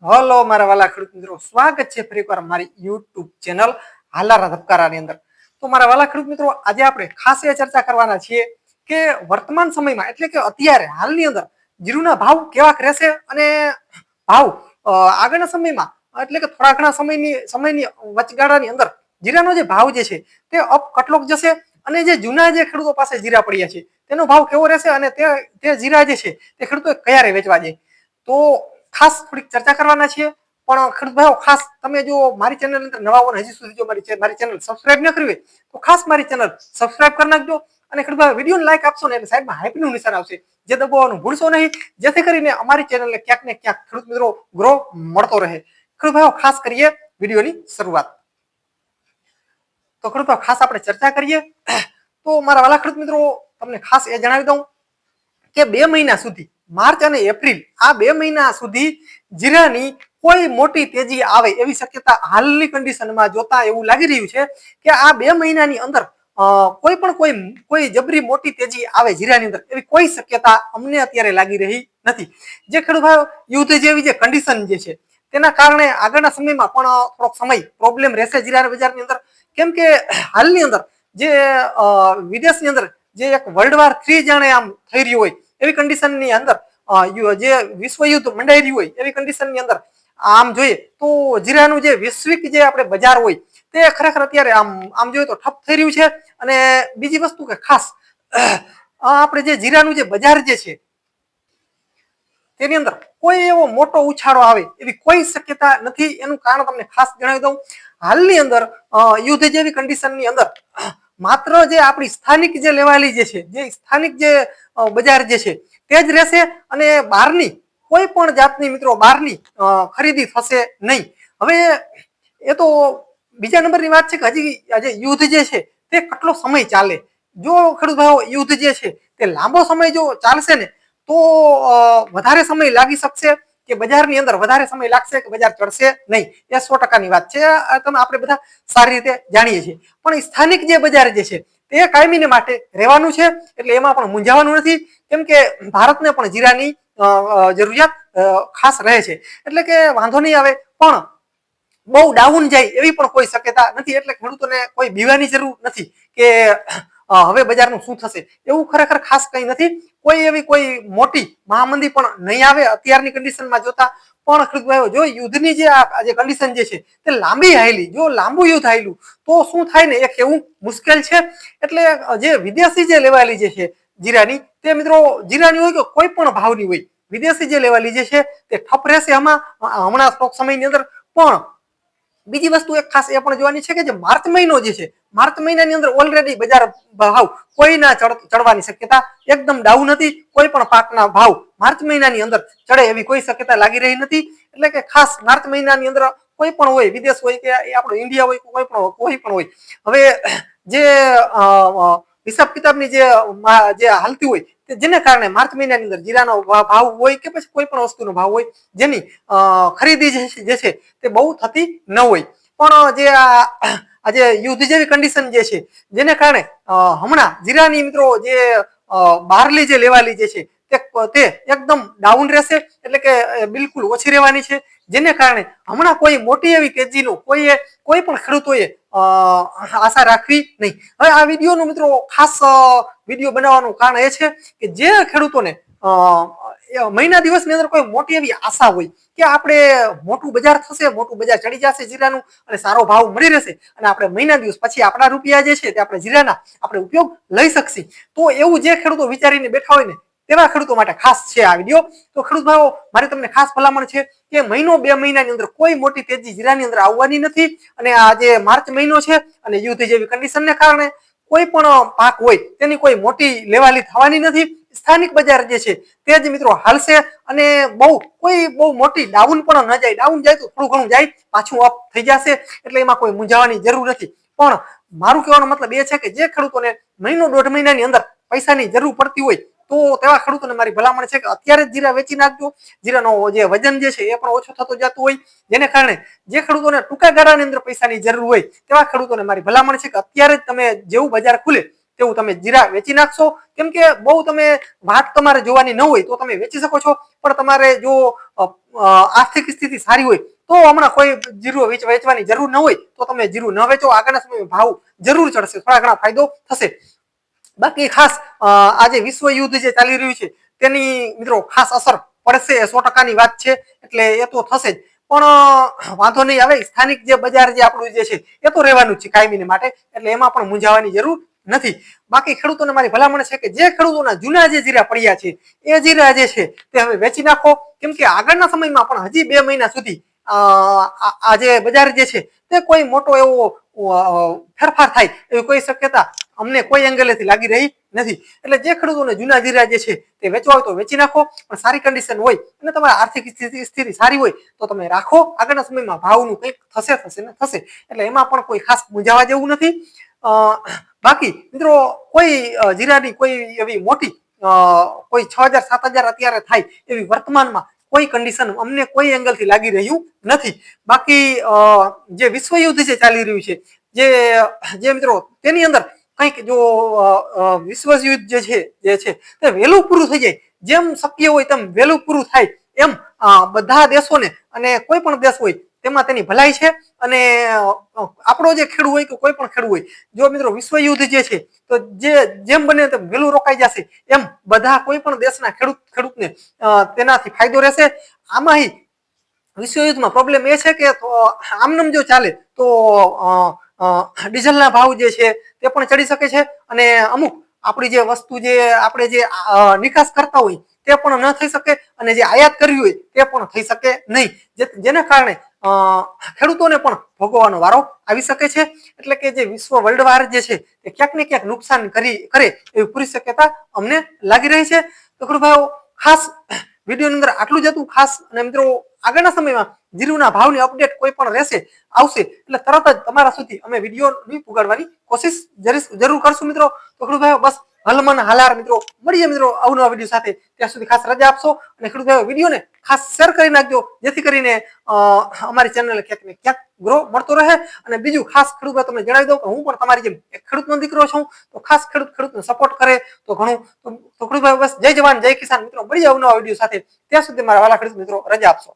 Hello મારા વાલા ખેડૂત મિત્રો, સ્વાગત છે ફરી એકવાર મારી યુટ્યુબ ચેનલ હાલારા ધબકારાની અંદર. તો મારા વાલા ખેડૂત મિત્રો, આજે આપણે ખાસ એ ચર્ચા કરવાના છીએ કે વર્તમાન સમયમાં એટલે કે અત્યારે હાલની અંદર જીરુના ભાવ કેવા રહેશે અને ભાવ આગળના સમયમાં એટલે કે થોડા ઘણા સમયની વચગાળાની અંદર જીરાનો જે ભાવ જે છે તે અપ કટલોક જશે અને જે જૂના જે ખેડૂતો પાસે જીરા પડ્યા છે તેનો ભાવ કેવો રહેશે અને તે જીરા જે છે તે ખેડૂતો ક્યારે વેચવા જાય. તો ખાસ થોડીક ચર્ચા કરવાના છીએ. પણ ખેડૂત ભાઈઓ, ખાસ તમે જો મારી ચેનલ અંદર નવા હો હજી સુધી જો મારી ચેનલ સબસ્ક્રાઇબ ન કરવી તો ખાસ મારી ચેનલ સબસ્ક્રાઇબ કરી નાખજો. અને ખેડૂત ભાઈ, વિડીયોને લાઈક આપશો ને એટલે સાઈડમાં હાઈપનું નિશાન આવશે, જે દબાવવાનું ભૂલશો નહીં, જેથી કરીને અમારી ચેનલને ક્યાંક ને ક્યાંક ખેડૂત મિત્રો ગ્રો મળતો રહે. ખેડૂત ભાઈઓ, ખાસ કરીએ વિડીયોની શરૂઆત. તો ખેડૂત ભાઈઓ, ખાસ આપણે ચર્ચા કરીએ. તો મારા વાલા ખેડૂત મિત્રો, તમને ખાસ એ જણાવી દઉં કે 2 મહિના સુધી, માર્ચ અને એપ્રિલ, આ 2 મહિના સુધી જીરાની કોઈ મોટી તેજી આવે એવી શક્યતા હાલની કન્ડિશનમાં જોતા એવું લાગી રહ્યું છે કે આ 2 મહિનાની અંદર કોઈ જબરી મોટી તેજી આવે જીરાની અંદર એવી કોઈ શક્યતા અમને અત્યારે લાગી રહી નથી. જે ખેડૂત ભાઈઓ, યુદ્ધ જેવી જે કન્ડિશન જે છે તેના કારણે આગળના સમયમાં પણ થોડોક સમય પ્રોબ્લેમ રહેશે જીરા બજારની અંદર. કેમ કે હાલની અંદર જે વિદેશની અંદર જે એક વર્લ્ડ વોર 3 જાણે આમ થઈ રહ્યું હોય એવી કન્ડિશનની અંદર, જે વિશ્વ યુદ્ધ મંડાઈ રહ્યું હોય એવી કન્ડિશનની અંદર આમ જોઈએ તો જીરાનું જે વૈશ્વિક જે આપણે બજાર હોય તે ખરેખર અત્યારે આમ જોઈએ તો ઠપ થઈ રહ્યું છે. અને બીજી વસ્તુ કે ખાસ આપણે જે જીરાનું જે બજાર જે છે તેની અંદર કોઈ એવો મોટો ઉછાળો આવે એવી કોઈ શક્યતા નથી. એનું કારણ તમને ખાસ જણાવી દઉં, હાલની અંદર યુદ્ધ જેવી કન્ડિશનની અંદર માત્ર જે આપણી સ્થાનિક જે લેવાલી જે છે, જે સ્થાનિક જે બજાર જે છે તે જ રહેશે અને બહારની કોઈ પણ જાતની મિત્રો બહારની ખરીદી થશે નહીં. હવે એ તો બીજા નંબરની વાત છે કે હજી આજે યુદ્ધ જે છે તે કેટલો સમય ચાલે. જો ખેડૂત ભાઈઓ, યુદ્ધ જે છે તે લાંબો સમય જો ચાલશે ને તો વધારે સમય લાગી શકશે કે બજારની અંદર વધારે સમય લાગશે કે બજાર ચડશે નહીં, એ 100%ની વાત છે. આપણે બધા સારી રીતે જાણીએ છીએ. પણ સ્થાનિક જે બજાર જે છે તે કાયમીને માટે રહેવાનું છે, એટલે એમાં પણ મૂંઝાવાનું નથી. કેમ કે ભારતને પણ જીરાની જરૂરિયાત ખાસ રહે છે, એટલે કે વાંધો નહીં આવે. પણ બહુ ડાઉન જાય એવી પણ કોઈ શક્યતા નથી, એટલે ખેડૂતોને કોઈ બીવાની જરૂર નથી કે હવે બજારનું શું થશે, એવું ખરેખર ખાસ કંઈ નથી. કોઈ મોટી મહામંદી પણ નહીં આવે અત્યારની કન્ડિશનમાં જોતા. પણ ખેડૂત ભાઈઓ, જો યુદ્ધની જે કન્ડિશન જે છે તે લાંબી હાલી, જો લાંબુ યુદ્ધ હાલ્યું તો શું થાય ને એ કહેવું મુશ્કેલ છે. એટલે જે વિદેશી જે લેવાલી જે છે જીરાની, તે મિત્રો જીરાની હોય કે કોઈ પણ ભાવની હોય, વિદેશી જે લેવાલી જે છે તે ઠપ રહેશે હમણાં ટૂંક સમયની અંદર. પણ બીજી વસ્તુ એક ખાસ એ પણ જોવાની છે કે જે માર્ચ મહિનો જે છે, માર્ચ મહિનાની અંદર ઓલરેડી બજાર ભાવ કોઈના ચડવાની શક્યતા એકદમ ડાઉન હતી. કોઈ પણ પાકના ભાવ માર્ચ મહિનાની અંદર ચડે એવી કોઈ શક્યતા લાગી રહી નથી. એટલે કે ખાસ માર્ચ મહિનાની અંદર કોઈ પણ હોય, વિદેશ હોય કે આપણો ઇન્ડિયા હોય, કોઈ પણ હોય. હવે જે હિસાબ કિતાબની જે હાલતી હોય જેને કારણે માર્ચ મહિનાની અંદર જીરાનો ભાવ હોય કે પછી કોઈ પણ વસ્તુનો ભાવ હોય જેની ખરીદી જે છે તે બહુ થતી ન હોય. પણ જે આજે યુદ્ધ જેવી કન્ડિશન જે છે જેને કારણે હમણાં જીરાની મિત્રો જે બહારલી જે લેવાલી જે છે તે એકદમ ડાઉન રહેશે, એટલે કે બિલકુલ ઓછી રહેવાની છે. જેને કારણે હમણાં કોઈ મોટી એવી તેજીનું કોઈ પણ ખેડૂતોએ આશા રાખવી નહીં. હવે આ વિડીયોનું મિત્રો ખાસ વિડીયો બનાવવાનું કારણ એ છે કે જે ખેડૂતોને મહિના દિવસની અંદર કોઈ મોટી એવી આશા હોય કે આપણે મોટું બજાર થશે, મોટું બજાર ચડી જશે જીરાનું અને સારો ભાવ મળી રહેશે અને આપણે મહિના દિવસ પછી આપણા રૂપિયા જે છે તે આપણે જીરાના આપણે ઉપયોગ લઈ શકશે. તો એવું જે ખેડૂતો વિચારીને બેઠા હોય ને તેવા ખેડૂતો માટે ખાસ છે આ વિડીયો. તો ખેડૂત ભાઈઓ, મારી તમને ખાસ ભલામણ છે કે મહિનો 2 મહિનાની અંદર કોઈ મોટી તેજી જીરાની અંદર આવવાની નથી. અને આ જે માર્ચ મહિનો છે અને યુદ્ધ જેવી કન્ડિશનને કારણે કોઈ પણ પાક હોય તેની કોઈ મોટી લેવાલી થવાની નથી. સ્થાનિક બજાર જે છે તે જ મિત્રો હાલશે અને બહુ મોટી ડાઉન પણ ન જાય. ડાઉન જાય તો થોડું ઘણું જાય, પાછું અપ થઈ જશે, એટલે એમાં કોઈ મૂંઝાવાની જરૂર નથી. પણ મારું કહેવાનો મતલબ એ છે કે જે ખેડૂતોને મહિનો 1.5 મહિનાની અંદર પૈસાની જરૂર પડતી હોય તો તેવા ખેડૂતોને મારી ભલામણ છે કે અત્યારે જ જીરા વેચી નાખજો. જીરાનો જે વજન જે છે એ પણ ઓછો થતો જતું હોય, જેને કારણે જે ખેડૂતોને ટૂંકા ગાળાની અંદર પૈસાની જરૂર હોય તેવા ખેડૂતોને મારી ભલામણ છે કે અત્યારે જ તમે જેવું બજાર ખુલે તેવું તમે જીરા વેચી નાખશો. કેમ કે બહુ તમે વાત તમારે જોવાની ન હોય તો તમે વેચી શકો છો, પણ તમારે જો આર્થિક સ્થિતિ સારી હોય તો હમણાં કોઈ જીરું વેચવાની જરૂર ન હોય તો તમે જીરું ન વેચો. આગળના સમયમાં ભાવ જરૂર ચડશે, થોડા ઘણા ફાયદો થશે. બાકી ખાસ આજે વિશ્વ યુદ્ધ જે ચાલી રહ્યું છે તેની મિત્રો ખાસ અસર પડશે, 100%ની વાત છે, એટલે એ તો થશે જ. પણ વાંધો નહીં આવે, સ્થાનિક જે બજાર જે આપણું જે છે એ તો રહેવાનું જ છે કાયમીને માટે, એટલે એમાં પણ મૂંઝાવાની જરૂર નથી. બાકી ખેડૂતોને મારી ભલામણ છે કે જે ખેડૂતોના જૂના જે જીરા પડ્યા છે એ જીરા જે છે તે હવે વેચી નાખો. કેમ કે આગળના સમયમાં પણ હજી 2 મહિના સુધી આ જે બજાર જે છે તે કોઈ મોટો એવો ફેરફાર થાય એવી કોઈ શક્યતા અમને કોઈ એંગલેથી લાગી રહી નથી. એટલે જે ખેડૂતોને જૂના જીરા જે છે તે વેચવા હોય તો વેચી નાખો, પણ સારી કન્ડિશન હોય અને તમારી આર્થિક સ્થિતિ સારી હોય તો તમે રાખો. આગળના સમયમાં ભાવનું કંઈક થશે ને થશે, એટલે એમાં પણ કોઈ ખાસ મૂંઝાવા જેવું નથી. બાકી મિત્રો કોઈ જીરાની કોઈ એવી મોટી કોઈ 6,000 7,000 અત્યારે થાય એવી વર્તમાનમાં કોઈ કન્ડિશન અમને કોઈ એંગલથી લાગી રહ્યું નથી. બાકી જે વિશ્વ યુદ્ધ જે ચાલી રહ્યું છે જે મિત્રો તેની અંદર કંઈક જો વિશ્વ યુદ્ધ જે છે તે વહેલું પૂરું થઈ જાય, જેમ શક્ય હોય તેમ વહેલું પૂરું થાય એમ બધા દેશોને અને કોઈ પણ દેશ હોય તેમાં તેની ભલાઈ છે. અને આપણો જે ખેડૂત હોય કે કોઈ પણ ખેડૂત હોય, જો મિત્રો વિશ્વ યુદ્ધ જે છે તો જેમ બને તેમ વહેલું રોકાઈ જશે એમ બધા કોઈ પણ દેશના ખેડૂતને તેનાથી ફાયદો રહેશે. આમાં વિશ્વ યુદ્ધમાં પ્રોબ્લેમ એ છે કે આમનામ જો ચાલે તો ડીઝલના ભાવ જે છે તે પણ ચડી શકે છે, અને અમુક આપણી જે વસ્તુ જે આપણે જે નિકાસ કરતા હોય તે પણ ન થઈ શકે, અને જે આયાત કરવી હોય તે પણ થઈ શકે નહીં, જેના કારણે ખેડૂતોને પણ ભોગવવાનો વારો આવી શકે છે. એટલે કે જે વિશ્વ વર્લ્ડ વાર જે છે તે ક્યાંક ને ક્યાંક નુકસાન કરે એવી પૂરી શક્યતા અમને લાગી રહી છે. તો ખેડૂત ખાસ વિડીયોની અંદર આટલું જ હતું ખાસ. અને મિત્રો આગળના સમયમાં જીરુના ભાવની અપડેટ કોઈ પણ આવશે એટલે તરત જ તમારા સુધી અમે વિડીયો પુગાડવાની કોશિશ જરૂર કરશું મિત્રો. તો ખેડૂત બસ હલમન હાલાર મિત્રો, મળીએ મિત્રો અવનવા વિડીયો સાથે. ત્યાં સુધી ખાસ રજા આપશો અને ખેડૂત વિડીયોને ખાસ શેર કરી નાખજો, જેથી કરીને અમારી ચેનલ ક્યાંક ને ક્યાંક ગ્રો મળતો રહે. અને બીજું ખાસ ખેડૂત તમને જણાવી દઉં કે હું પણ તમારી જેમ એક ખેડૂતનો દીકરો છું, તો ખાસ ખેડૂતને સપોર્ટ કરે તો ઘણું. તો ખેડૂત બસ જય જવાન જય કિસાન મિત્રો, મળીએ અવનવા વિડીયો સાથે. ત્યાં સુધી મારા વાલા ખેડૂત મિત્રો રજા આપશો.